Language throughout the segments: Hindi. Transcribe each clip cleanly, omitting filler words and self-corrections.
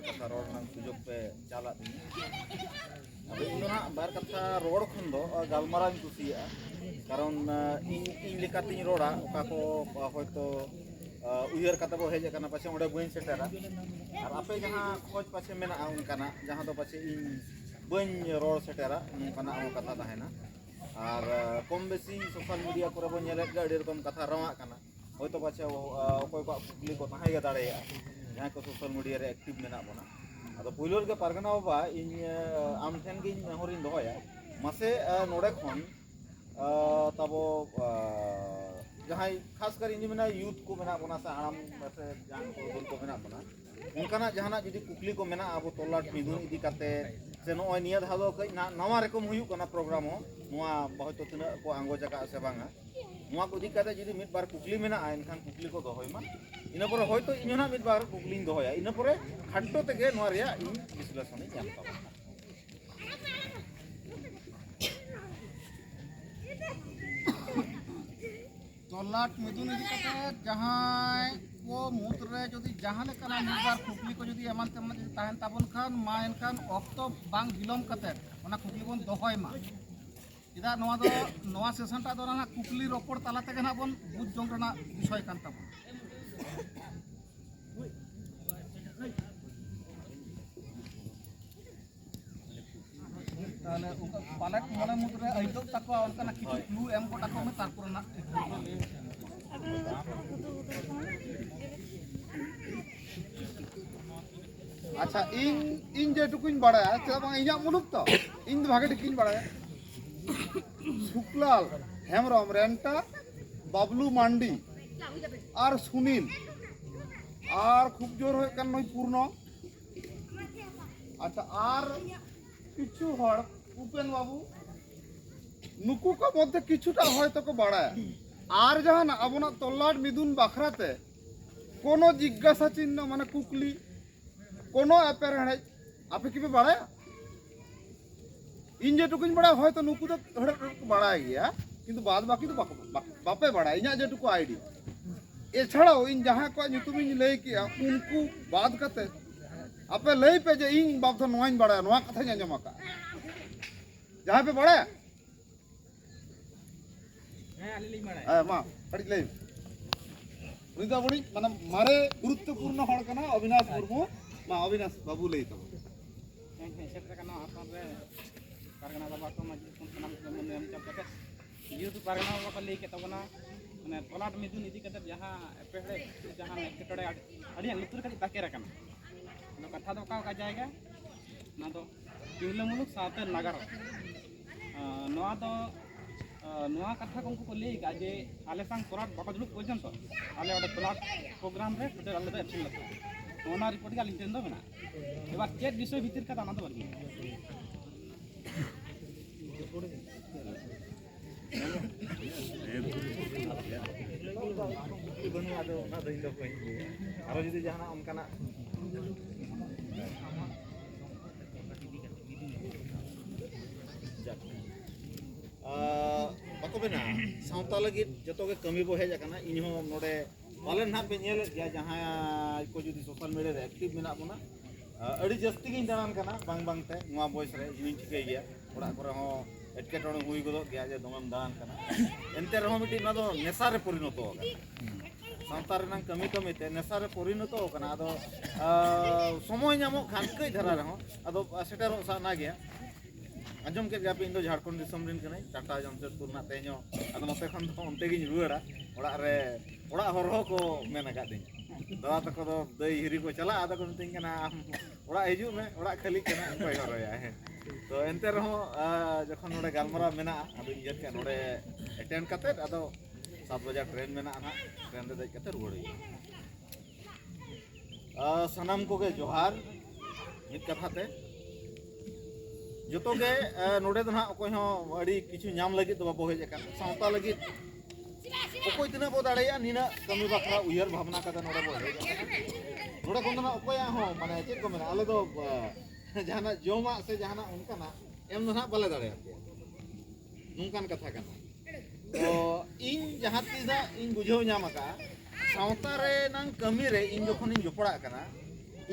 कथा रोड सुजोग पे चला अब इन बार कथा रोड खन दो गलमारा कुसिया कारण इन लेकातिन रोड़ा ओका को होयतो उयर कथा बो हेज kana पाछे ओडे बइन सेटरा और आपे जहां खोज पाछे मेना उनकाना जहां दो पाछे इन बइन रोड सेटरा उनकाना कथा ताहेना और कम बेसी सोशल मीडिया करे बो नेले गाडी रकम कथा रवा kana होयतो पाछे ओकोय को कुकली को ताहे गे दाड़ेया जहां को सोशल मीडिया रे एक्टिव मेना बना अदो पुइलोर के पारगना बाबा इन आम ठेन गिन नेहरिन दोया मासे नोडे खन तबो जहां खास कर इन मेना यूथ को मेना बना से आराम से जान को दुल को मेना बना उनकाना जहाना जुदी कुकली को मेना अब तोलाट मिदुन इदी काते से नोय निया धादो कई नवा रकम हुयु कना प्रोग्राम हो नुआ बहुत तिना को आंगो जका से बांगा नुआ को दिकाते जुदी मिद बार कुकली मेना एनखान कुकली को दोहय मा इना पर होयतो इना मिद बार कुकली दोहया इना पर खाट्टो तेगे नुआ रिया इन विश्लेषण जाम ता तोलाट मिदुन इदी काते जहां को मुद्रे जदि जहां लेकाना मिदबार कुकली को जदि एमान तेमन जदि ताहेन ताबन खान मा एनखान ऑक्टो बांग बिलम काते ओना कुकली बन दोहय मा इदा नवा सेशन टा दो ना कुकली रोपड़ ताला तेगे ना बन बुझ जंग रना विषय कान ताबन ताले उनका पालक मने मुद्रे आइदो ताको उनका किछु क्लू एम को ताको में तारपुर ना अच्छा इन जे टुकुन बड़ाया चला बांग इया मुलुक तो इन भागे टिकिन बड़ाया शुक्लाल हेमरम रेंटा बाबलू मांडी और सुनील और खूब जोर होय कान नय पूर्ण अच्छा और किछु हड़ उपेन बाबू नुकु को मध्य किछुटा हयतो को बड़ाया और जहां आबोना तोलाट मिदुन बाखराते कोनो जिज्ञासा चिन्ह माने कुकली कोनो एपेर हेड़े आपे कि बड़ाया इन जे टुकुन बड़ा हयतो नुकु तो हेड़े बड़ाय गया किंतु बाद बाकी तो बापे बड़ा इना जे टुकु आईडिया एछाड़ाओ इन जहां को नुतुम इन लई किया उनको बाद कते आपे लई पे जे इन बाप तो नोइन बड़ा नोआ कथा आंजम का जहां पे बड़ा मा कड़ी लई उनी तो बड़ी माने मारे गुरुत्वपूर्ण हड़ कना अविनाश मुर्मू मा अविनाश बाबू लई तो सेटर कना आपन रे पारगना बाबा को मजलिस कोन सनाम के मन एम चपते जेतु पारगना बाबा को लई के तबना माने तोलाट मिदुन इदी कते जहां पेड़े जहां केटड़े अड़ी लुतुर कति ताके रकना नो कथा दो का जाएगा ना तो तिरला मुलुक साथे नगर नोआ तो नोआ कथा को उनको ले का जे आले संग तोलाट बाबा दुलुक पोजन तो आले ओडे तोलाट प्रोग्राम रे तो आले एप्सिल लतो ओना रिपोर्ट का लिंक दो मेना एबार चेक विषय भीतर का ना तो बरगी बनु आदो ना दइन दो कोई आरो जदी जहाना उनकाना बाको बेना सावता लगी जतो के कमी बो हेज आकना इन हो नोडे पालन ना पे नेल गया जहां को जदी सोशल मीडिया रे एक्टिव मेना बना अड़ी जस्ती गिन दानान कना बांग बांग ते नवा बॉयस रे इन ठिकै गया ओडा करे हो एटकेटोण हुई गदो गया जे दमम दान कना एनते रहो मिटी ना दो नेसा रे परिणत हो सावता रे कमी कमी ते नेसा रे परिणत हो कना आदो समय नामो खान कई धरा रहो आदो सेटरो सा ना गया आजम के जापे इन दो झारखंड दिसम रिन कने टाटा जमशेदपुर ना तेño आदो नते खन तो ओनते गिन रुवारा ओड़ा रे ओड़ा हरहो को मेना का दिन दादा तको दो दई हिरी को चला आदो को मिटिंग कना ओड़ा हिजु में ओड़ा खाली कना कोई हरया है तो एनते रहो जखन नोडे गालमरा मेना आदो इयर के नोडे अटेंड कते आदो 7 बजे ट्रेन मेना ना ट्रेन दे कते रुवाड़ी सनम को के जोहार मित कथाते जोतो के नोडे दो ना ओकोय हो अड़ी किछु नाम लगी तो बाबो हेज का सावता लगी ओकोय तना बो दाड़ेया निना कमी बखरा उयर भावना का नोडे बो हेज नोडे कोन ना ओकोय हो माने चेक को मेना आले दो जहाना जोमा से जहाना उनका ना एम ना बाले दाड़ेया नुनकान कथा का तो इन जहां तीना इन बुझाव नाम का सावता रे नंग कमी रे इन जखन इन जोपड़ा कना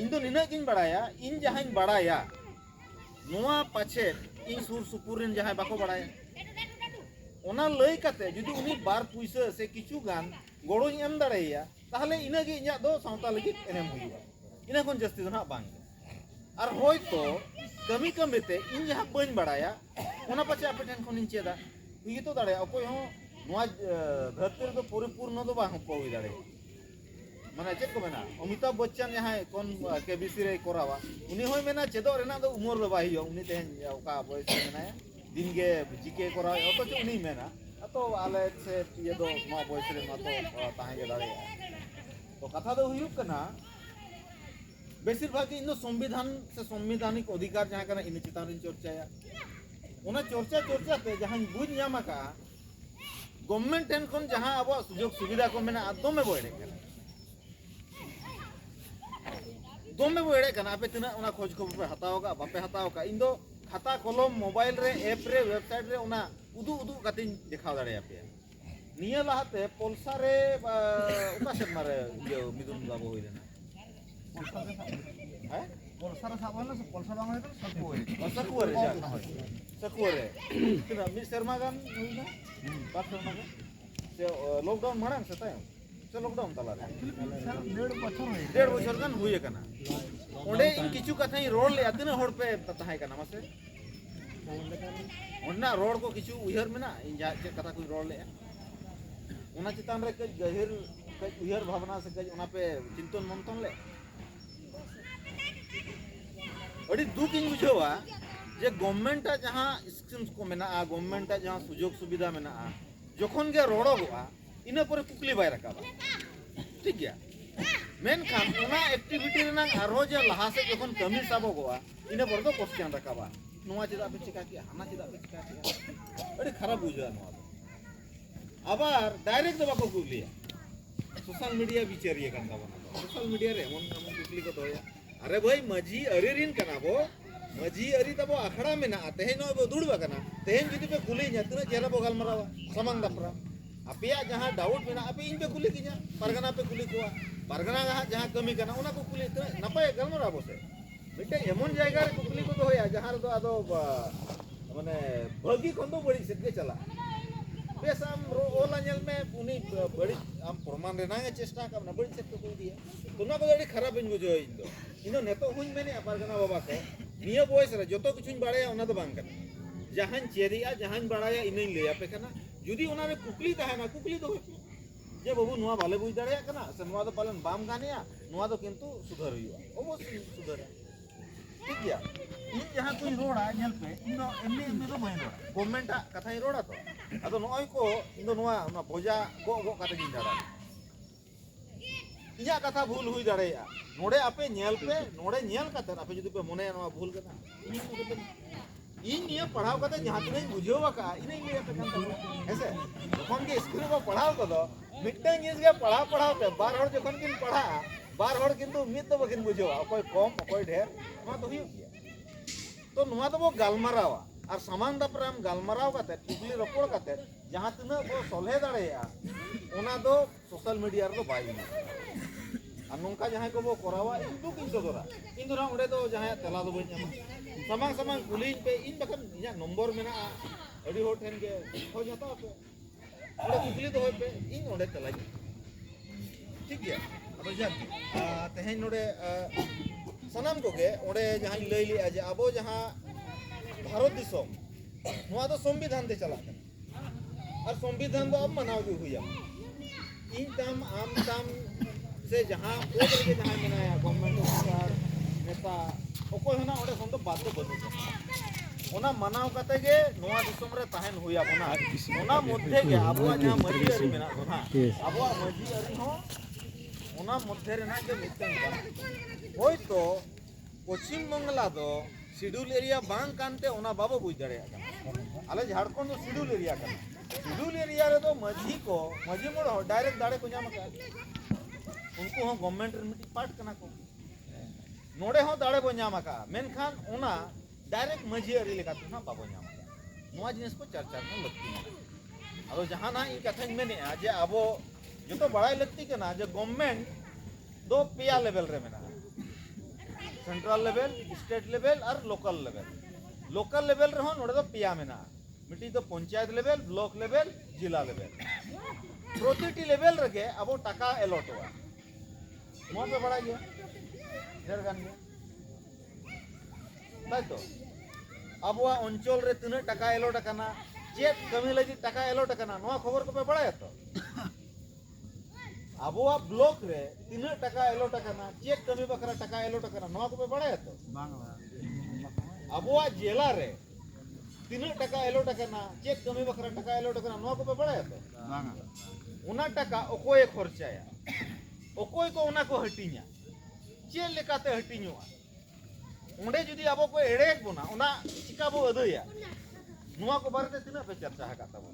इन दो निना किन बड़ाया इन जहां बड़ाया नोआ पाछे इन सुर सुपुर रेन जहां बाको बड़ाया ओना लई काते जुदी उनी बार पुइसा से किछु गान गड़ोኝ एम दाड़ेया ताहले इनागे इᱧᱟᱜ दो सावता लगित एनेम हुइया इना कोन जस्ती दो ना बांग और होयतो कमी कमीते इन जहां बन बड़ाया ओना पाछे आपे ठेन खन इन चेदा हुई तो दाड़े अकोय हो नोआ धरती रे परिपूर्ण दो बांग को हुई दाड़े माने चेक को मेना अमिताभ बच्चन जहां कोन केबीसी रे कोरावा उनी होय मेना चेदो रेना दो उमर दो बाहियो उनी तेहन ओका बयस मेना दिन के जीके कोरा अतो जो उनी मेना तो आले से ये दो मा बयस रे मा तो ताहे के दाड़े तो कथा दो हुयुक कना बेसिर भाग इन दो संविधान से संवैधानिक अधिकार जहां कना इन चितान रे चर्चाया ओना चर्चा पे जहां बुझ ᱧᱟᱢ का गवर्नमेंट टेन कोन जहां अब सुजोग सुविधा को मेना आदम में बोड़े कना दोमे बोड़े कना आपे तना ओना खोज खबर पे हताओगा बापे हताओगा इन दो खाता कलम मोबाइल रे ऐप रे वेबसाइट रे ओना उदु उदु कतिन दिखाव दाड़े आपे निया लाहाते पोलसा रे ओका से मारे ये मिदुन बाबू होई लेना हैं पोलसा रे साब होला पोलसा बांग होय तो सकुरे जा सकुरे तना मि शर्मा गान होइना बात शर्मा गान से लॉकडाउन मारंग से ताय से लॉकडाउन तला रे 1.5 बछर गान हुई कना ओंडे इन किछु कथा ही रोड ले आते होड़ पे तताहे कना मसे ओना रोड को किछु उहर में ना इन जा के कथा कोई रोड ले ओना चितान रे के गहिर के उहर भावना से के ओना पे चिंतन मंथन ले अड़ी दुख इन बुझवा जे गवर्नमेंट जहां स्कीम्स को मेना गवर्नमेंट जहां सुजोग सुविधा मेना जखन के रोडोगा इना पर कुकली बाय रखाबा ठीक गया मेन खान ओना एक्टिविटी रेना आरो जे लहा से जखन कमी साबोगवा इना पर दो क्वेश्चन रखाबा नोआ चिदा पे चिका के हाना चिदा पे चिका के अड़ी खराब बुझा नोआ आबार डायरेक्ट दो बाको कुकलिया सोशल मीडिया बिचारिए कान दाबना सोशल मीडिया रे मन कुकली को दोया अरे भाई मजी अरे रिन कना बो मजी अरी तबो अखड़ा में ना तेहे नो बो दुड़बा कना तेहेन जुदी पे कुली nya तना चेहरा बो गालमरावा समंग दपरा अपिया जहां डाउट में ना अपे इन पे कुली किnya परगना पे कुली कोआ परगना जहां कमी कना ओना को कुली तना नपाय गालमरा बोसे मिटे एमन जायगा रे कुली को तो होया जहां दो आदो माने भगी खंदो बड़ी से के चला बेस आम ओला नेल में उनी बड़ी आम प्रमाण रेना चेष्टा करना बड़ी से तो कोई दिया तुना को बड़ी खराब इन बुझो इन नेतो हुई मैंने परगना बाबा को निया बॉयस रे जतो किछुन बाड़ाया ओना तो बांग कना जहां चेरिया जहां बाड़ाया इनई ले आपे कना जुदी ओना रे कुकली ताहेना कुकली तो जे बाबू नुआ भाले बुझ दाड़ाया कना से नुआ तो पालन बाम गानिया नुआ तो किंतु सुधर हुआ अवश्य सुधर ठीक गया इन जहां कोई रोड़ा नेल पे इन एमनी एमनी तो बहिन रोड़ा गवर्नमेंट कथा ही रोड़ा तो अदो नोय को इन नुआ ना बोजा गो गो कथा गिन दाड़ा इया कथा भूल हुई दाड़ाया नोडे आपे नेल पे नोडे नेल कथा आपे जुदी पे मने नुआ भूल कथा इन निया पढ़ाव कथा जहां तने बुझेवा का इने ले पे कान ऐसे जखन के स्कूल को पढ़ाव कदो मिटन इस के पढ़ाव पे बार हर जखन किन पढ़ा बार हर किंतु मित तो बकिन बुझेवा कोई कम कोई ढेर मा तो हुई तो नुआ तो बो गालमरावा और समान दपराम गालमराव काते कुकली रपोड़ काते जहां तना बो सलहे दाड़ेया ओना दो सोशल मीडिया रे दो बाई और नोंका जहां को बो करावा इन दो किन दोरा इन दोरा ओडे दो जहां तला दो बन समांग समांग कुलीन पे इन बकन इया नंबर मेना अडी हो ठेन के हो जाता पे ओडे कुकली तो हो पे इन ओडे तला ठीक है अब जा तेहेन ओडे सनाम को के ओडे जहां लई लिया जे अबो जहां भारत दिसोम नोआ तो संविधान ते चला और संविधान तो अब मनाव भी हुई इन तम आम तम से जहां पद रे जहां मनाया गवर्नमेंट सरकार नेता ओकोय हना ओडे संतो बात बनु ओना मनाव कते गे नोआ दिसोम रे ताहेन हुई ओना मध्य के अबो जहां मजी अरी मेना ना अबो मजी अरी हो ओना मध्य रे ना के मितन होय तो पश्चिम बंगला दो शेड्यूल एरिया बांग कानते ओना बाबो बुझ दाड़ेया आले झारखंड दो शेड्यूल एरिया का शेड्यूल एरिया रे तो मजी मोड़ डायरेक्ट दाड़े को नाम का उनको हो गवर्नमेंट रे मिटी पार्ट कना को नोडे हो दाड़े बो नाम का मेनखान ओना डायरेक्ट मजी अरी लेका तो ना बाबो नाम का नोआ जिनिस को चर्चा में लगती अब जहां ना ई कथा मेने जे अबो जो तो बड़ाई लगती के ना जे गवर्नमेंट दो पिया लेवल रे मेना सेंट्रल लेवल स्टेट लेवल और लोकल लेवल रहो नोड़े दो पिया मेना मिट्टी तो पंचायत लेवल ब्लॉक लेवल जिला लेवल प्रतिटी लेवल रगे अब टाका एलॉटवा नोआ पे बड़ा गया ढेर गान गया ताई तो अब अंचल रे तिना टाका एलॉट करना चेक कमी लगी टाका एलॉट करना नोआ खबर को पे बड़ा तो अब ब्लॉक रे तिना टाका एलॉट करना चेक कमी बकरा टाका एलॉट करना नोआ को पे बड़ा तो अब जिला रे तिना टाका एलॉट करना चेक कमी बकरा टाका एलॉट करना नोआ को पे बड़ा तो उना टाका ओकोय खर्चाया ओकोय को उना को हटिኛ चेक लेकाते हटिñोआ ओंडे जुदी अब को एड़ेक बोना उना चिका बो अदया नोआ को बारे तिना पे चर्चा हका तब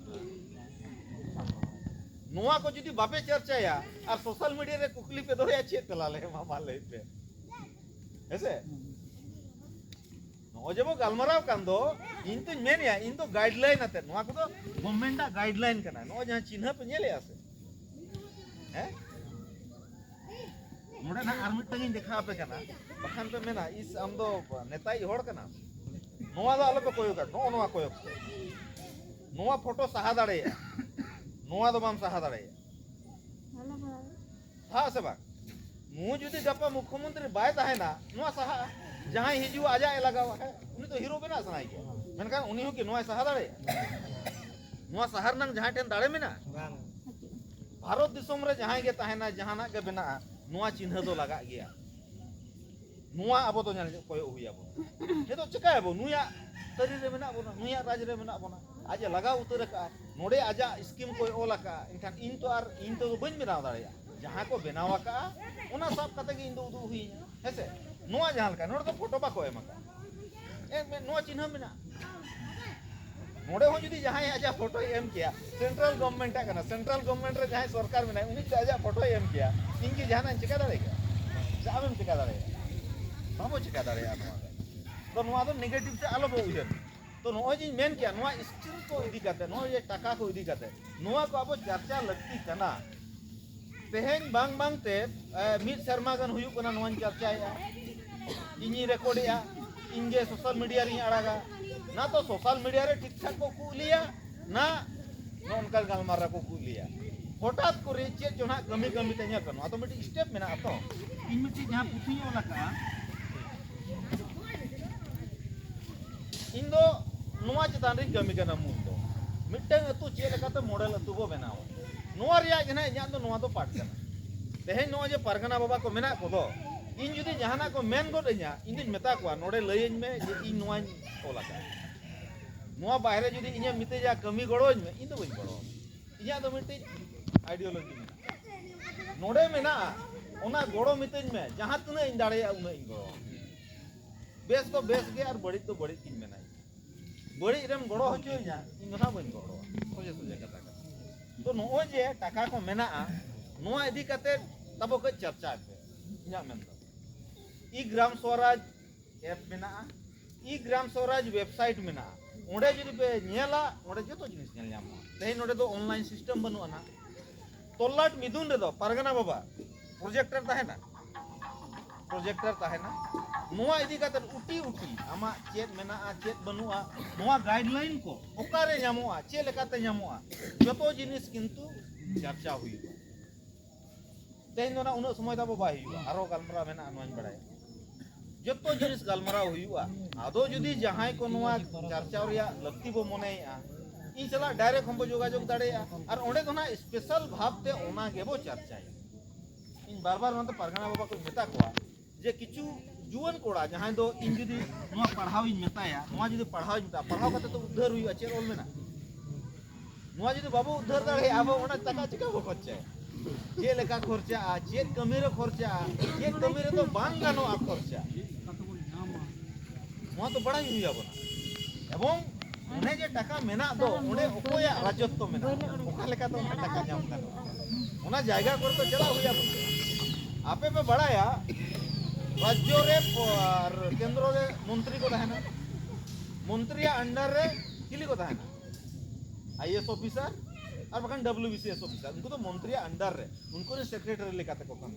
नोआ को जुदी बापे चर्चाया और सोशल मीडिया रे कुकली पे दोया चेक तला ले मामा ले पे ऐसे नो जब गलमराव कान दो इन तो मेनिया इन तो गाइडलाइन आते नोआ को तो गवर्नमेंट दा गाइडलाइन कना नो जहां चिन्ह पे नेले आसे हैं नोडे ना आर मिटन देखा पे कना बखान पे मेना इस आम दो नेता ही होड़ कना नोआ दो आलो पे कोयो का नोआ कोयो नोआ फोटो सहा दाड़े नोआ दो बाम सहा दाड़े हां से बा मु जुदी गप्पा मुख्यमंत्री बाय ताहे ना नोआ सहा जहां हिजू आजा लगावा है उनी तो हीरो बना सनाई के मेनका उनी हो कि नोआ सहा दाड़े नोआ शहर नंग जहां टेन दाड़े मेना भारत दिसोम रे जहां के ताहे ना जहाना के बना नोआ चिन्ह दो लगा गया नोआ अब तो जाने कोय हुया बो हे तो चका है बो नुया तरी रे मेना बो नुया राज रे मेना बोना आज लगा उतर का नोडे आजा स्कीम कोय ओला का इनखान इन तो बन बनाव दाड़िया जहां को बनावा का ओना सब कते के इन दो उदु हुई हेसे नोआ जहां का नोड तो फोटो बा को एमा का ए नोआ चिन्ह मेना नोडे हो जुदी जहां आजा फोटो एम किया सेंट्रल गवर्नमेंट का सेंट्रल गवर्नमेंट रे जहां सरकार में उनी आजा फोटो एम किया इनकी जहां चिका दाड़ेगा जाबम चिका दाड़ेगा बाबो चिका दाड़ेगा तो नोआ तो नेगेटिव से आलो बो उजर तो नोआ जी मेन किया नोआ स्किल को इदी करते नोआ ये टाका को इदी करते नोआ को अब चर्चा लगती कना तेहेन बांग बांग ते मिड शर्मा गन हुयु कना नोआ चर्चा या इनी रिकॉर्ड या इनगे सोशल मीडिया रे अड़ागा ना तो सोशल मीडिया रे ठीक ठाक को कुलिया ना नोनका गलमारा को कुलिया हठात करे चेक जोना कमी कमी ते ᱧᱮᱞ कनो तो मिटी स्टेप मेना तो इन मिटी जहां पुथी ओला का इन दो नोआ चतान रे कमी कना मुन दो मिटन अतु चे लेकाते मॉडल अतु बो बनाओ नोआ रिया जना इया तो नोआ तो पाट कना तेहे नोआ जे परगना बाबा को मेना को दो इन जुदी जहाना को मेन गोड इया इन दिन मेता को नोडे लयन में जे इन नोआ ओला का नोआ बाहरे जुदी इया मिते जा कमी गड़ोज में इन तो बई गड़ो इया तो मिटी आइडियोलॉजी में नोडे मेना ओना गड़ो मितेज में जहां तने इन दाड़े उना इन गड़ो बेस तो बेस के और बड़ी तो बड़ी तीन मेना बड़ी रेम गड़ो होचो इया इन ना बई गड़ो सोजे सोजे कथा तो नो जे टाका को मेना नोआ इदी कते तबो के चर्चा पे इया मेन दो ई ग्राम स्वराज ऐप मेना ई ग्राम स्वराज वेबसाइट मेना ओंडे जुदी पे नेला ओंडे जतो जिनिस नेल ᱧᱟᱢᱟ तेहे नोडे दो ऑनलाइन सिस्टम बनु ना तोलाट मिदुन रे दो परगना बाबा प्रोजेक्टर ताहेना नोआ इदी कते उटी आमा चेक मेना चेक बनुआ नोआ गाइडलाइन को ओकारे ᱧᱟᱢᱚᱜᱼᱟ चेक लेकाते ᱧᱟᱢᱚᱜᱼᱟ जतो जिनिस किंतु चर्चा हुई तेन दोना उन समय दाबो बाय हुआ आरो गलमरा मेना नोन बड़ाय जतो जिनिस गलमरा हुआ आदो जुदी जहां को नोआ चर्चा रिया लक्ति बो मनेया इन चला डायरेक्ट हम जोगाजोग दाड़ेया और ओंडे दोना स्पेशल भाव ते ओना गेबो चर्चाय इन बार बार नते परगना बाबा को मेता कोआ जे किछु जुवन कोड़ा जहां दो इन जुदी नोआ पढ़ाव इन मेताया नोआ जुदी पढ़ाव मेता पढ़ाव कते तो उद्धार हुई चेर ओल मेना नोआ जुदी बाबू उद्धार दाड़े आबो ओना टाका चिका बो खर्चा जे लेका खर्चा चेक कमी रे खर्चा चेक कमी रे तो बांग गानो आ खर्चा नोआ तो बड़ा ही हुई आबो एवं उन्हें जे टाका मेना दो उन्हें ओकोया राजत्व मेना ओका लेका तो उन्हें टाका जाम कर ओना जायगा कर तो चला हुई आबो आपे पे बड़ाया राज्य रे और केंद्र रे मंत्री को रहना मंत्री अंडर रे किली को रहना आईएएस ऑफिसर और बखन डब्ल्यूबीसीएस ऑफिसर उनको तो मंत्री अंडर रे उनको ने सेक्रेटरी लेकाते को कम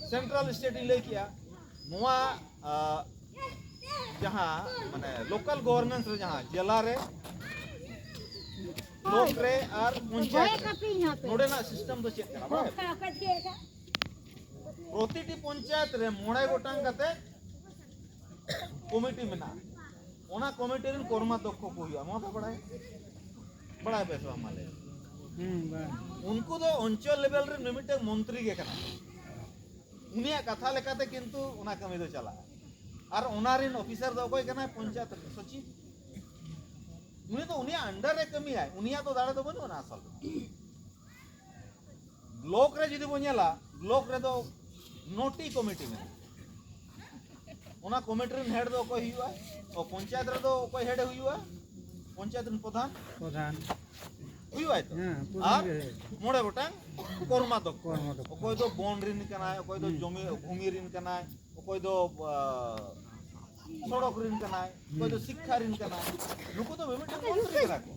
सेंट्रल स्टेट ले किया नुआ जहाँ माने लोकल गवर्नमेंट रे जहाँ जिला रे ब्लॉक रे और पंचायत नोडे ना सिस्टम तो चेक करा प्रतिटी पंचायत रे मोड़े गोटांग कते कमिटी मेना ओना कमिटी रे कर्मा दक्ष को हुआ नो पे बड़ा पैसा माले उनको तो अंचल लेवल रे निमिटे मंत्री के कना उनिया कथा लेकाते किंतु ओना कमी दो चला और ओनारिन ऑफिसर दो कोई कना पंचायत सचिव उनी तो उनिया अंडर रे कमी है उनिया तो दाड़े तो बनो ना असल ब्लॉक रे जदी बोनेला ब्लॉक रे तो नोटी कमिटी में ओना कमिटी रे हेड दो कोई हुआ और पंचायत रे तो कोई हेड हुआ पंचायत रे प्रधान हुआ है तो और मोड़े गोटांग कर्मा दो कोई तो बॉन्ड रिन कना है कोई तो जमी भूमि रिन कना है कोई तो सड़क रिन कना है कोई तो शिक्षा रिन कना है नुको तो बेमिटे मंत्री करा को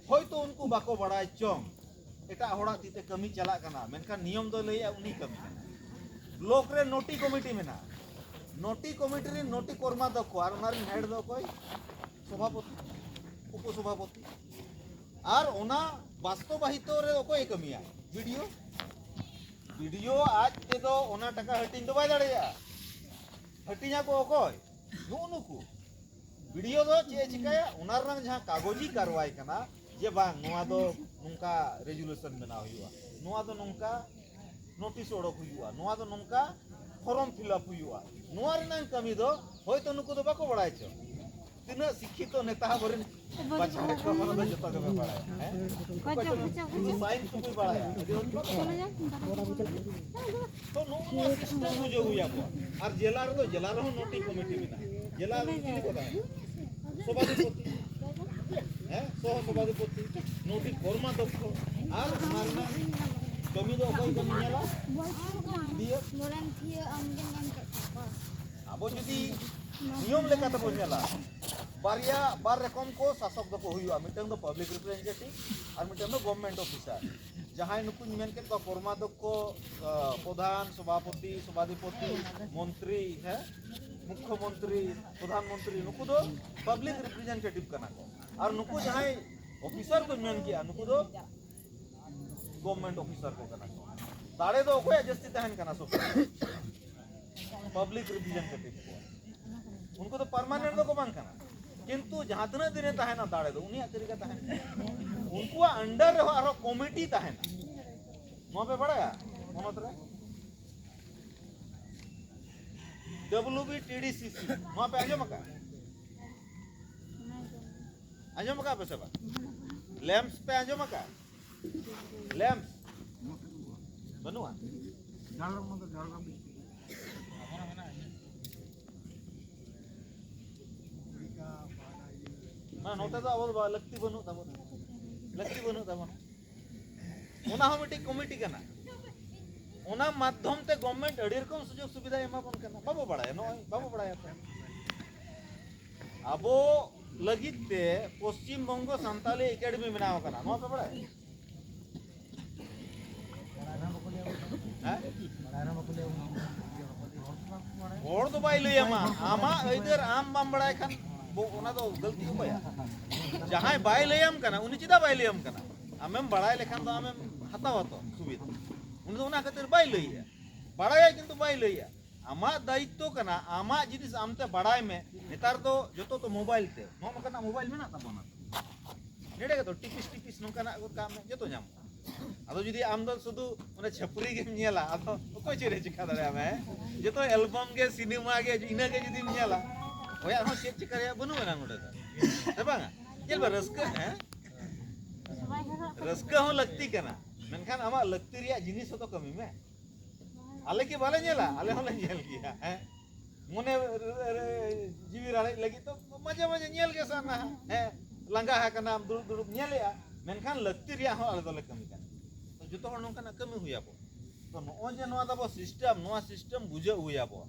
होय तो उनको बाको बड़ाय चोंग एटा होड़ा तीते कमी चला कना मेनखान नियम दो लैया उनी कमी ब्लॉक रे नोटी कमिटी मेना नोटी कमिटी रे नोटी कर्मा दो को और ओनार हेड दो कोई सभापति उपसभापति और ओना वास्तवहित रे कोई कमी है वीडियो आज ते दो ओना टका हटिंग दो बाय दाड़िया हटिया को कोई नुनुकु वीडियो दो चे चिकाया ओनार रंग जहां कागजी कार्रवाई कना जे बांग नोआ दो नुंका रेजुलेशन बना हुआ नोआ दो नुंका नोटिस ओडक हुआ नोआ दो नुंका फॉर्म फिलअप हुआ नोआ रंग कमी दो होय तो नुको दो बाको बड़ाय छ तीना शिक्षित नेता बरिन बाछाड़े को मन दो जतो के बड़ाय हैं साइन को भी बड़ाय तो नो सिस्टम जो हुआ को और जिला रे तो जिला रे नोटी कमिटी में जिला रे की को है सभापति हैं सह सभापति नोटी कर्मा दक्ष और मारना कमी दो कोई कमी नेला दिए अब जदी नियम लेका तो बोनेला बारिया बार रकम को शासक दो को हुआ मिटन दो पब्लिक रिप्रेजेंटेटिव और मिटन दो गवर्नमेंट ऑफिसर जहां नुकु मेन के तो कर्मा दक्ष प्रधान सभापति सभाधिपति मंत्री है मुख्यमंत्री प्रधानमंत्री नुकु दो पब्लिक रिप्रेजेंटेटिव कना को और नुकु जहां ऑफिसर को मेन किया नुकु दो गवर्नमेंट ऑफिसर को कना को दाड़े दो कोई जस्ती तहन कना सो पब्लिक रिप्रेजेंटेटिव को उनको तो परमानेंट दो को बांग कना किंतु जहां तना दिने तहना दाड़े दो उनी तरीका तहन उनको अंडर आरो कमिटी तहना नो पे बड़ाया मनोत रे WBTDCC नो पे आजो मका पे सब लैंप्स पे आजो मका लैंप्स बनुआ ना नोटा तो अब लगती बनु तबन ओना हम मिटी कमिटी कना ओना माध्यम ते गवर्नमेंट अड़ी रकम सुजोग सुविधा एमा बन कना बाबू बड़ाया नो बाबू बड़ाया अबो लगित ते पश्चिम बंग संताली एकेडमी बनाव कना नो पे बड़ाया और तो बाई लई आमा इधर आम बाम बड़ाय खान ओना तो गलती हो गया जहां बाय लेयम कना उनी चिदा बाय लेयम कना आमेम बड़ाय लेखान तो आमेम हताव तो सुविधा उनी तो ओना खातिर बाय लइया बड़ाय किंतु बाय लइया आमा दायित्व कना आमा जिनिस आमते बड़ाय में नेतार तो जतो तो मोबाइल ते नो कना मोबाइल में ना तबना नेडे के तो टिपिस नोकना को काम में जतो जाम आदो जदी आम दो शुधु माने छपरी के नेला आदो कोई चेरे चिका दाड़े आमे जतो एल्बम के सिनेमा के इना के जदी नेला ओया हो चेक चिका बनु ना नोडे तो बांगा चल बा रस्का है रस्का हो लगती कना मेनखान आमा लगती रिया जिनिस तो कमी में आले के बाले नेला आले हो नेल किया है मने जीवी राळे लगी तो मजे नेल के साना है लंगा है कना दुरुब दुरुब नेलया मेनखान लगती रिया हो आले तो कमी कना तो जतो हर नोकना कमी हुया बो तो नो जे नोआ दबो सिस्टम बुझे हुया बो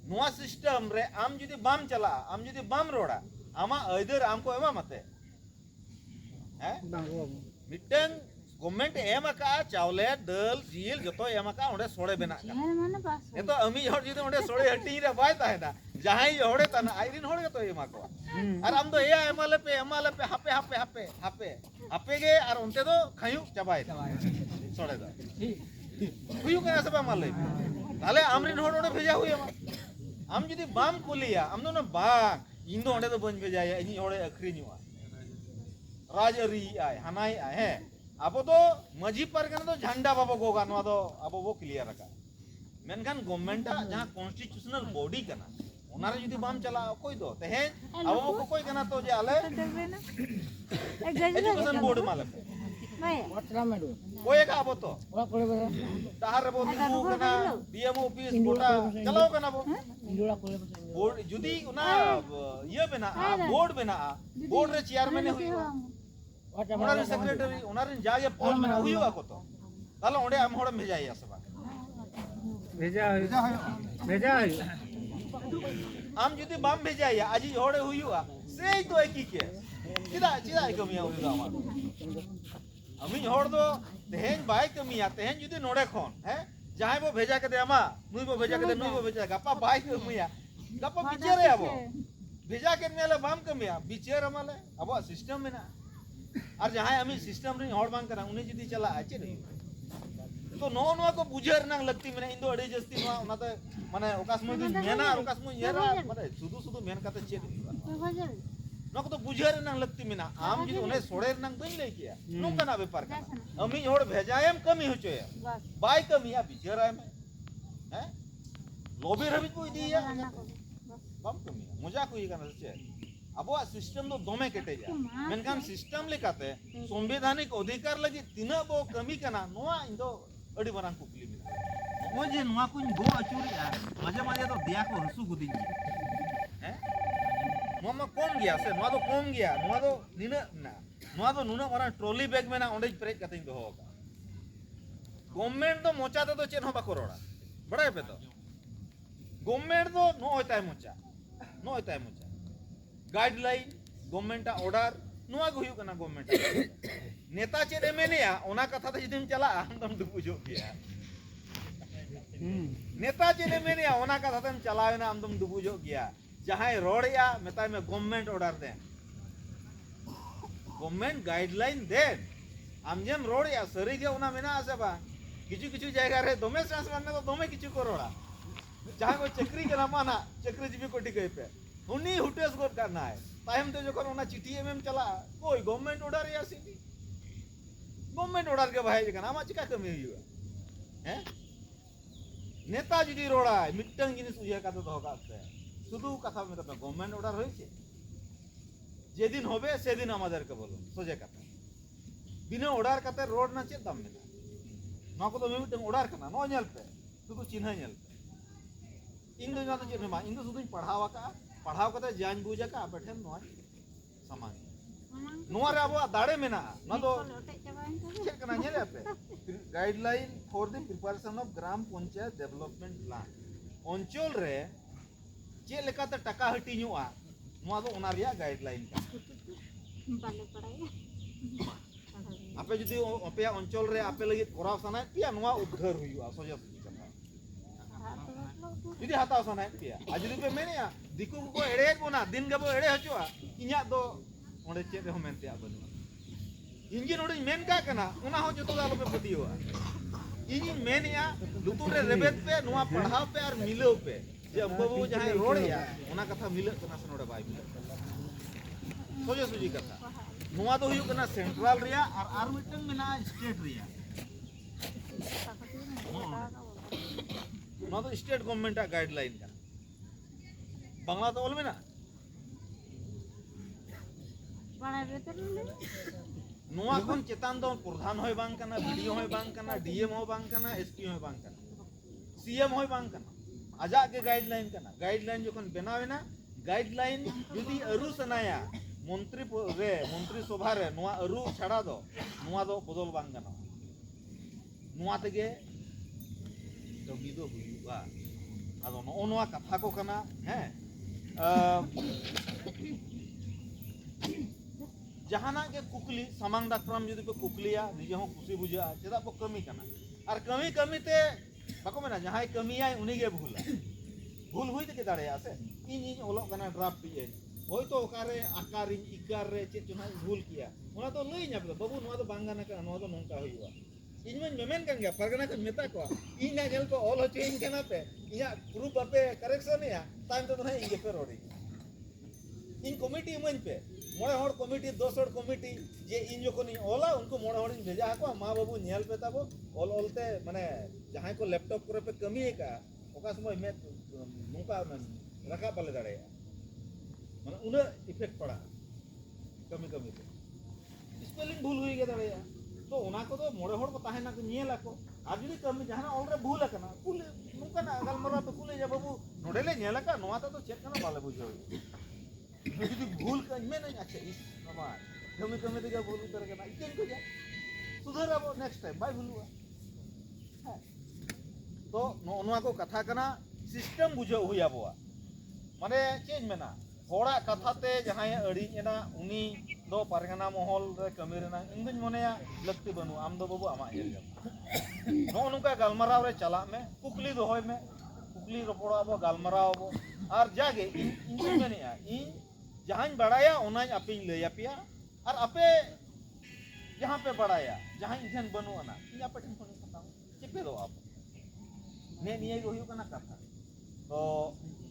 नोआ सिस्टम रे आम जदी बाम चला आम जदी बाम रोड़ा आमा अदर आम को एमा मते हैं मिटन गवर्नमेंट एम का चावले दाल जिल जो एम का ओंडे सोड़े बना तो अमी हर जुदी ओंडे सोड़े हटी रे बाय ताहेना जहाई होड़े तना आइरिन होड़े तो एमा को और आम दो या एमाले पे हापे हापे हापे हापे हापे गे और उनते दो खायु चबाय सोड़े दा हुयु का सब माले ताले आमरिन होड़ ओंडे भेजा हुई आम जुदी बाम कुलिया आम दो ना बा इन दो ओंडे दो बन भेजाया इनी होड़े अखरिनुआ राजरी आय हनाई आय है अब तो मजी परगना तो झंडा बाबा गोगा नवा दो अब वो क्लियर रखा मेनखान गवर्नमेंट जहां कॉन्स्टिट्यूशनल बॉडी कना ओनारे जुदी बाम चला कोई दो तेहे अब वो कोई कना तो जे आले एजुकेशन बोर्ड माले कोई का अब तो ताहार रे बोदी बु कना डीएम ऑफिस बोटा चलाओ कना बो बोर्ड जुदी उना ये बना बोर्ड बना बोर्ड रे चेयरमैन हुई ओनारे सेक्रेटरी ओनारे जागे पोल में हुई को तो ताले ओंडे आम होड़ भेजाया सब भेजा आम जुदी बाम भेजाया आजी होड़े हुईआ सेई तो एकी के चिदा कमिया हुई दा अमी होड़ दो तेहेन बाय कमिया तेहेन जुदी नोडे खोन है जहां बो भेजा के दे अमा नुई बो भेजा के दे नुई बो भेजा गप्पा बाय कमिया गप्पा बिचेरे आबो भेजा के मेले बाम कमिया बिचेर अमाले अब सिस्टम में ना और जहां अमी सिस्टम रे होड़ बांग करा उनी जुदी चला आचे नहीं तो नो नो को बुझर नंग लगती मेने इन दो अड़ी जस्ती नो ओनाते माने ओकास मय दिन मेना और ओकास मय येरा माने सुदु सुदु मेन काते चेक नो को तो बुझर नंग लगती मेना आम जुदी उन्हें सोड़े नंग बइन ले किया नो कना व्यापार का अमी होड़ भेजायम कमी होचोय बाय कमिया बिचर आय में हैं लोबी रबी को दिया बम कमिया मजा को ये कना से अब सिस्टम तो दोमे केटे जा मेनखान सिस्टम लेकाते संवैधानिक अधिकार लगी तिना बो कमी कना नोआ इंदो अड़ी बरान कुकली मिला मोजे नोआ कुन गो अचुरिया माजे माजे तो दिया को हसु गुदिन हैं मोमा कम गया से नोआ तो कम गया नोआ तो निना ना नोआ तो नुना मारा ट्रॉली बैग में ना ओंडे प्रेज कते दो होगा गवर्नमेंट तो मोचाते तो चेन हो बाको रोड़ा बड़ा पे तो गवर्नमेंट तो नो होता है मोचा गाइडलाइन गवर्नमेंट ऑर्डर नुआ को हुई कना गवर्नमेंट नेता चेद मेनेया ओना कथा तो जदिम चला हम डुबुजो गया नेता चेद मेनेया ओना कथा तम चलावेना हम डुबुजो गया जहां रोड़या मेता में गवर्नमेंट ऑर्डर दे गवर्नमेंट गाइडलाइन दे आम जेम रोड़या सरी के ओना मेना आसे बा किछु किछु जायगा रे दोमे सांस मारने तो दोमे किछु को रोड़ा जहां कोई चक्री के माना चक्री जीवी कोटी कहे पे उन्हीं हुटेस गोद करना है तायम तो जखन ओना चिठी एमएम चला कोई गवर्नमेंट ऑर्डर या सीधी गवर्नमेंट ऑर्डर के भाई जखन आमा चिका कमी हुआ हैं नेता जुदी रोड़ा मिटन जिनिस उया काते दो काते शुधु कथा में तो गवर्नमेंट ऑर्डर होइछे जेदिन होबे सेदिन आमादेर के बोलो सोजे कथा बिना ऑर्डर काते रोड ना चेद दाम मेना नो को तो मिटन ऑर्डर कना नो नेल पे शुधु चिन्ह नेल पे इन दो ना तो चेद मा इन दो शुधु पढ़ावा का पढ़ाव कते जान बुझा का आपे ठेन नोआ समान नोआ रे अब दाड़े मेना न दो चेक कना नेले पे guideline for the preparation of gram panchayat development plan अंचल रे जे लेकाते टाका हटिनुआ नोआ दो ओना रिया गाइडलाइन का बाले पड़ाया आपे जदी आपे अंचल रे आपे लगी कोराव सना पिया नोआ उद्धार हुइया सोजा जुदी हाताव सना पिया आज जुदी पे मेनिया दिकु को एड़े बोना दिन गबो एड़े हचुआ इन्या दो ओंडे चेद हो मेनते आबनु इंजिन ओडे मेन का कना ओना हो जतो दालो पे पतियोआ इंजिन मेनिया लुतुर रे रेबेत पे नोआ पढ़ाव पे और मिलो पे जे अम्बबू जहां रोड़या ओना कथा मिलो कना सनोडे बाय मिलो सोजे सुजी कथा नोआ दो हुयु कना सेंट्रल रिया और मिटन मेना स्टेट रिया नोआ तो स्टेट गवर्नमेंट गाइडलाइन का बांग्ला तो बोल में ना नोआ कोन चेतान दो प्रधान होय बांग कना वीडियो होय बांग कना डीएम हो बांग कना एसपी होय बांग कना सीएम होय बांग कना आजा के गाइडलाइन कना गाइडलाइन जोखन बनावेना गाइडलाइन जुदी अरु सनाया मंत्री सभा रे नोआ अरु छाड़ा दो नोआ दो बदल बांग कना नोआ तेगे कमी दो हुआ आदो नो नोआ कथा को कना हैं जहाना के कुकली सामांग दाखराम जुदी पे कुकलिया निजे हो खुशी बुझा चेदा बो कमी कना और कमी कमी ते बाको मेना जहां कमियाय उनी गे भूला भूल हुई ते दाड़े से इन इन ओलो कना ड्राफ्ट पिए होय तो ओकारे आकार इकार रे चे चुना भूल किया ओना तो लई nya बाबू नोआ तो बांगाना का नोआ तो नोंका हुईवा इन में मेमेन kan गया परगना को मेता को इन ना गेल को ऑल हो चेंज कना पे इया प्रूफ पे करेक्शन या टाइम तो नहीं इंगे पे रोड़ी इन कमिटी मन पे मोड़े हड़ कमिटी 200 कमिटी जे इन जो कोनी ओला उनको मोड़े हड़ भेजा को मां बाबू नेल पे ताबो ऑल ऑलते माने जहां को लैपटॉप करे पे कमी है का ओका समय में मुका रखा पाले दाड़े माने उना इफेक्ट पड़ा कमी कमी पे स्पेलिंग भूल हुई गे दाड़े तो उना को तो मोड़े हड़ को ताहेना को नेला को आज जदी कमी जहां ऑल रे भूल कना कुल मुका ना गलमरा पे कुले जा बाबू नोडेले नेला का नोआ तो चेक कना बाले बुझो যদি ভুল কাজ মে নাই আচ্ছা ইস বাবা কমে কমে দিকে ভুল উত্তর কেনা ইকেন কো যা সুধরাবো নেক্সট টাইম বাই ভুলুয়া হ্যাঁ তো নোয়া কো কথা কানা সিস্টেম বুঝাও হুই আবোয়া মানে চেঞ্জ মেনা হড়া কথাতে যাহাই আড়ি এনা উনি দো পারগানা মহল রে কমি রেনা ইংদিন মনেয়া লক্তি বনু আম দো বাবু আমা এর নো নুকা গালমারাও রে চালা মে কুকলি দোহই মে কুকলি রপড়াবো গালমারাবো আর জাগে ইন মেনিয়া ইন जहां बढ़ाया उना अपिन लैया पिया और आपे जहां पे बढ़ाया जहां इधन बनुआ ना इन आपे ठन फोन बताओ चिपे दो आप ने निये को हुयो कना कथा तो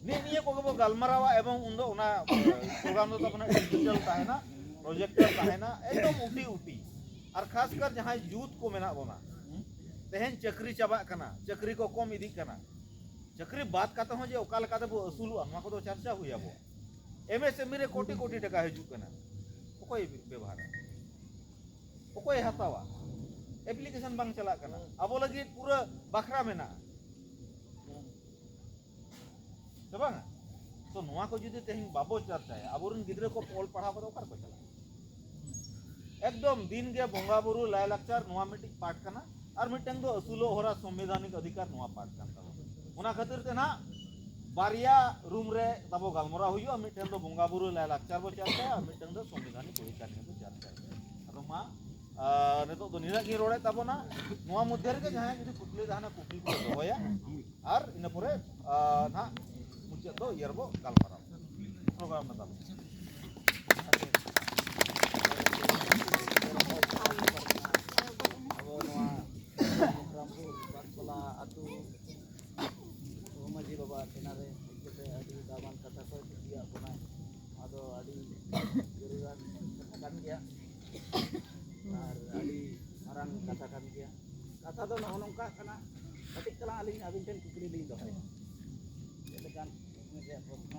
ने निये को गबो गालमारावा एवं उंदो उना प्रोग्राम दो अपना डिजिटल ताहेना प्रोजेक्टर ताहेना एकदम उठी उठी और खास कर जहां यूथ को मेना बोना तेहन चक्री चाबा कना चक्री को कम इदी कना चक्री बात काते हो जे ओका लका दो असुलुआ मा को दो चर्चा हुई आबो एमएसएमई रे कोटी कोटी टका हजु कना ओकोय व्यवहार ओकोय हतावा एप्लीकेशन बांग चला कना अब लगी पूरा बखरा में ना तो तो नोआ को जुदी तेहिन बाबो चर्चा है अबुरन गिद्रे को पोल पढ़ा को ओकर को चला एकदम दिन गे बोंगा बुरु लाय लाक्चर नोआ मिटिंग पाठ कना और मिटंग दो असुलो होरा संवैधानिक अधिकार नोआ पाठ कन ताबो ओना खातिर ते ना बारिया रूम रे तबो गालमरा हुयो मिटन दो बोंगा बुरु लाय लाक्चर बो चर्चा है मिटन दो संवैधानिक अधिकार ने बो चर्चा है अरो मा नेतो दो निरा की रोडे तबो ना नोआ मध्य रे जहां जदी कुटली दाना कुटली को दोया और इन परे ना मुचे दो यरबो गालमरा प्रोग्राम में तब अब नोआ रामपुर बासला अतु माजी बाबा तेनारे इकते अडी दामान कथा को दिया बना आदो अडी जरूरत कथा कान गया और अडी मारांग कथा कान गया कथा दो नोनका कना कटिक कला अलिन अबिन टेन कुकली लिन दोय लेकान जे प्रश्न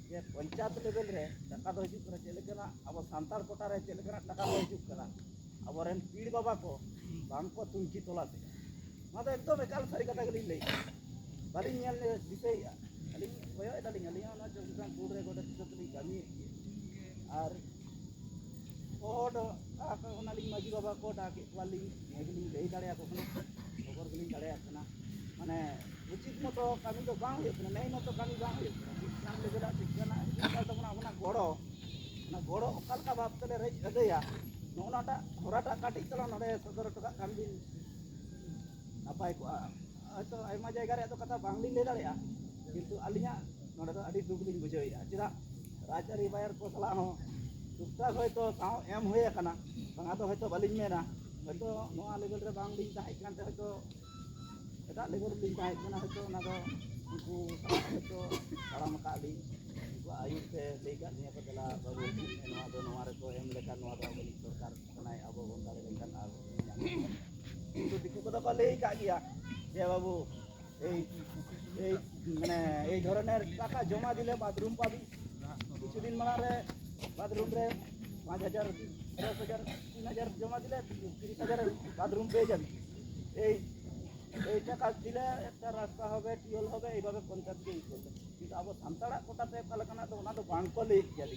जे पंचायत लेवल रे टाका दो हिजुक करे चलेकना अब सांतार कोटा रे चलेकना टाका दो हिजुक करा अब रेन पीड़ बाबा को बांग को तुंची तोला से मादो एकदम एकाल सारी कथा गली ले बालिंग नेल दिसे अलिंग कोयो एदालिंग अलिंग ना जगदान पूड रे गोटे तिसतली गामी और ओड आका ओनालिंग माजी बाबा को डाके वालिंग नेगलिंग लेई दाड़िया को खबर गलिंग दाड़िया कना माने उचित मतो कामी तो बांग हुयो कना नै मतो कामी बांग हुयो नाम लेगेला शिक्षना तो अपना गोड़ो ना गोड़ो ओकाल का बाप तले रे अदया नोनाटा होराटा काटी चला नडे सदर टका कामी नापाय को तो आयमा जायगा रे तो कथा बांगली ले दाड़िया किंतु अलिया नोडे तो अडी दुगलिंग बुझाइया चिदा राजरी बायर को सला हो दुक्ता होय तो साव एम होय कना बांगा तो होय तो बालिंग मेना होय तो नोआ लेवल रे बांगली ताहे कान होय तो एटा लेवल लिंग ताहे कना होय तो ना दो उनको होय तो ताराम काली उनको आयु से लेगा निया को चला बाबू नोआ दो नोआ रे को एम लेका नोआ दो बली सरकार कनाय अब बंदारे लेकन आ तो दिकु को तो ले का गया যে বাবু এই এই মানে এই ধরনের টাকা জমা দিলে বাথরুম পাবি কিছুদিন মানারে বাথরুম রে 5000 10000 3000 জমা দিলে 30000 বাথরুম পেয়ে যাবি এই এই টাকা দিলে একটা রাস্তা হবে টিউল হবে এইভাবে পঞ্চায়েতকে ই করবে কিন্তু আবার সান্তাড়া কোটাতে কালকানা তো ওনা তো বাংকলে গিয়া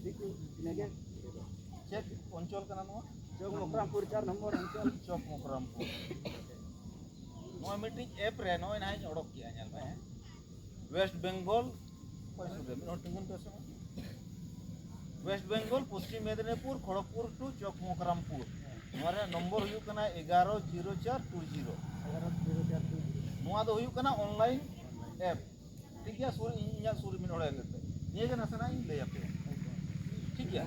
দেখি নেগে চেক অঞ্চল কানা নো चौक मोकरामपुर 4 नंबर अंचल चौक मोकरामपुर नोय मीटिंग ऐप रे नोय नाय ओडक किया नेल में वेस्ट बंगाल कोई सुदे नो टिंगन पेसो West Bengal Paschim Medinipur Kharagpur to चौकमोकरामपुर नोरे नंबर हुई कना 110420 नोआ दो हुई कना ऑनलाइन ऐप ठीक है सुर इन्या सुर मिन ओड़े लेते ये के नसना इन ले आपे ठीक है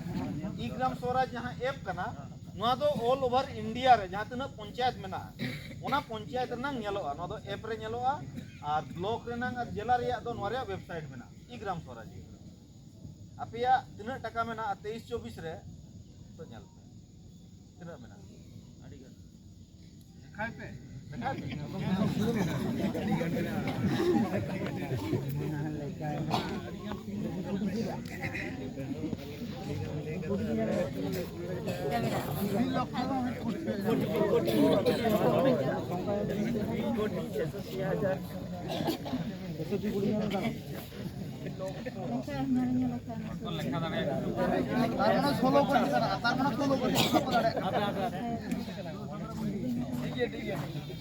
ई ग्राम स्वराज जहां ऐप कना नोआ दो ऑल ओवर इंडिया रे जहां तना पंचायत मेना ओना पंचायत रना नेलोआ नोआ दो ऐप रे नेलोआ और ब्लॉक रेना और जिला रे दो नोरे वेबसाइट मेना ई ग्राम स्वराज अपिया तिना टका मेना 23-24 रे तो नेल तिना मेना आडी गन खाए पे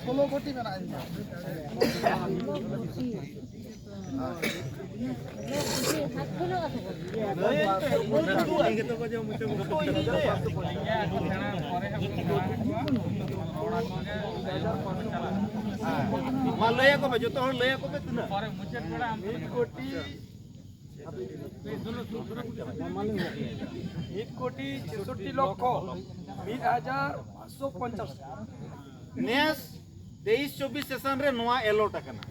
ষোলো কোটি মেনা मा लय को बे जो तो लय को बे तिना परे मुचेट बड़ा हम 1 कोटी 1,66,00,000 1,550 नेस 23-24 सेशन रे नोआ एलोट कना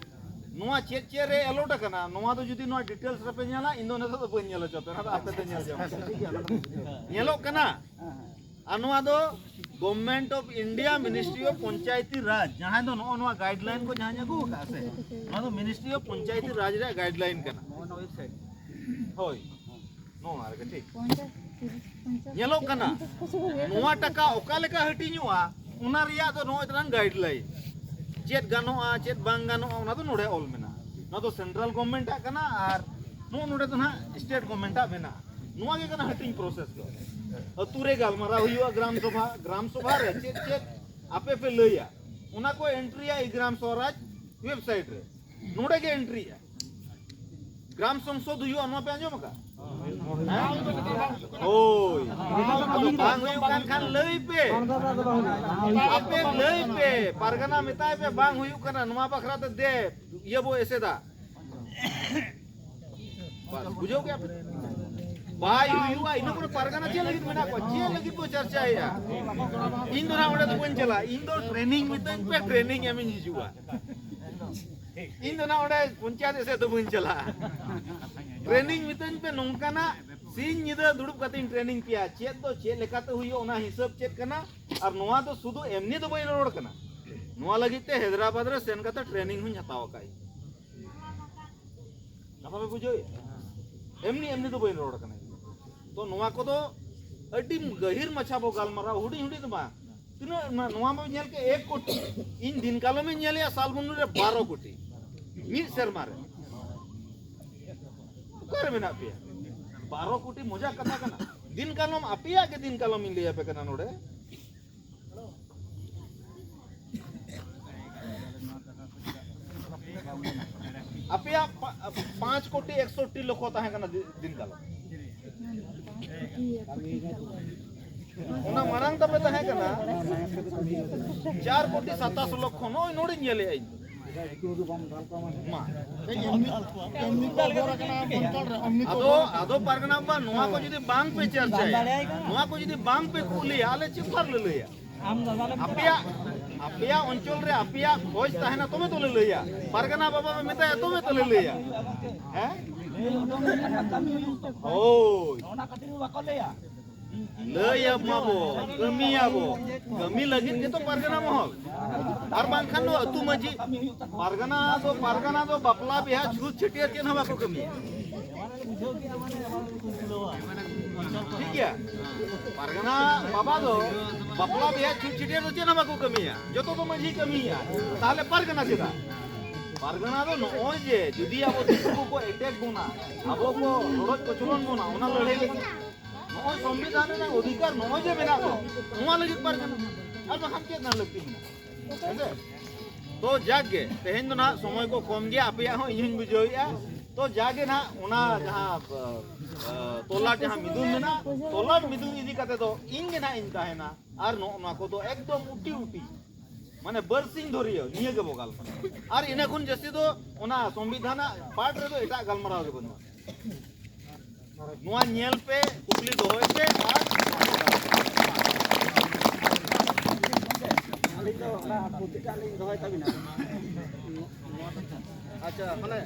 नोआ चेक चे रे एलोट कना नोआ तो जुदी नोआ डिटेल्स रे पे नेला इंदो ने तो बन नेला चोपे ना तो आपते नेल जाओ ठीक है नेलो कना आ नोआ दो government of India ministry of Panchayati Raj जहां दो नोआ गाइडलाइन को जहां जगो का से नोआ दो मिनिस्ट्री ऑफ पंचायती राज रे गाइडलाइन कना नोआ वेबसाइट होय नोआ रे ठीक नेलो कना नोआ टका ओका लेका हटिनुआ उना रिया तो नो इतना गाइडलाइन चेत गानोआ चेत बांग गानोआ उना तो नोडे ऑल मेना नो तो सेंट्रल गवर्नमेंट आ कना और नो नोडे तो ना स्टेट गवर्नमेंट आ मेना नोआ के कना हटिंग प्रोसेस दो अतुरे गालमारा हुआ ग्राम सभा रे चेत चेत आपे पे लइया उना को एंट्री आ ग्राम स्वराज वेबसाइट रे नोडे के एंट्री आ ग्राम संसद हुआ नो पे आंजो मका ओय अब बांग हुई कान खान लई पे आपे लई पे परगना मिताय पे बांग हुई कना नुआ बखरा तो दे ये वो ऐसे दा बस बुझो क्या भाई हुआ इन को परगना चे लगी मेना को चे लगी को चर्चा है इन दोना ओडे तो बन चला इन दो ट्रेनिंग मितन पे ट्रेनिंग एमिन हिजुआ इन दोना ओडे पंचायत ऐसे तो बन चला ट्रेनिंग मितन पे नोंकाना सिंह निदा दुड़ुब कतिन ट्रेनिंग पिया चेत तो चे लेकाते हुयो ओना हिसाब चेक कना और नोआ तो सुदु एमनी तो बई रोड कना नोआ लगिते हैदराबाद रे सेन कता ट्रेनिंग हुन हताव काई नपा पे बुझो एमनी तो बई रोड कना तो नोआ को तो अडी गहिर मछा बो गालमारा हुडी हुडी तो बा तिनो नोआ में नेल के 1 कोटी इन दिन कालो में नेलिया साल बनु रे 12 कोटी मिद शर्मा रे कर मेना पे 12 कोटी मजा कथा कना दिन कालम अपिया के दिन कालम इन लिया पे कना नोडे अपिया 5 कोटी 160 लोग होता है कना दिन कालम ओना मारंग तबे तो है कना 4 कोटी 27 लोग खनो नोडे नेले आई आदो परगना बा नोआ को जदी बांग पे चर्चा है नोआ को जदी बांग पे कुली आले चिपर ले लिया अपिया अंचल रे अपिया खोज ताहेना तमे तो ले लिया परगना बाबा में मिता तमे तो ले लिया हैं ओय ओना खातिर बाको लिया लय माबो कमी लगी के तो परगना महल और बांखान नो अतु मजी परगना दो बपला बिहा छूत छटिया के ना बाको कमी ठीक है परगना बाबा दो बपला बिहा छूत छटिया तो ना बाको कमी जो तो मजी कमी ताले परगना सीधा परगना दो नो जे जुदी अब दिसु को अटैक बोना अब को रोड को चुलन बोना ओना लड़ाई लगी नो संविधान ना अधिकार नो जे मेना को नोआ लगी परगना अब हम के ना लगती है तो जागे तेहेन ना समय को कम गया आप इन बुझोया तो जागे ना उना जहां तोलाट जहां मिदुन में ना तोलाट मिदुन इदी कते तो इन गे ना इन ताहेना आर नो ना को तो एकदम उटी उटी माने बरसिंग धरियो निये गे बोगाल आर इना खुन जस्ती तो उना संविधान पार्ट रे तो एटा गलमराव गे बनु नुआ नेल पे कुकली दोहोय पे are aling do na puti aling dohoy tabi na अच्छा माने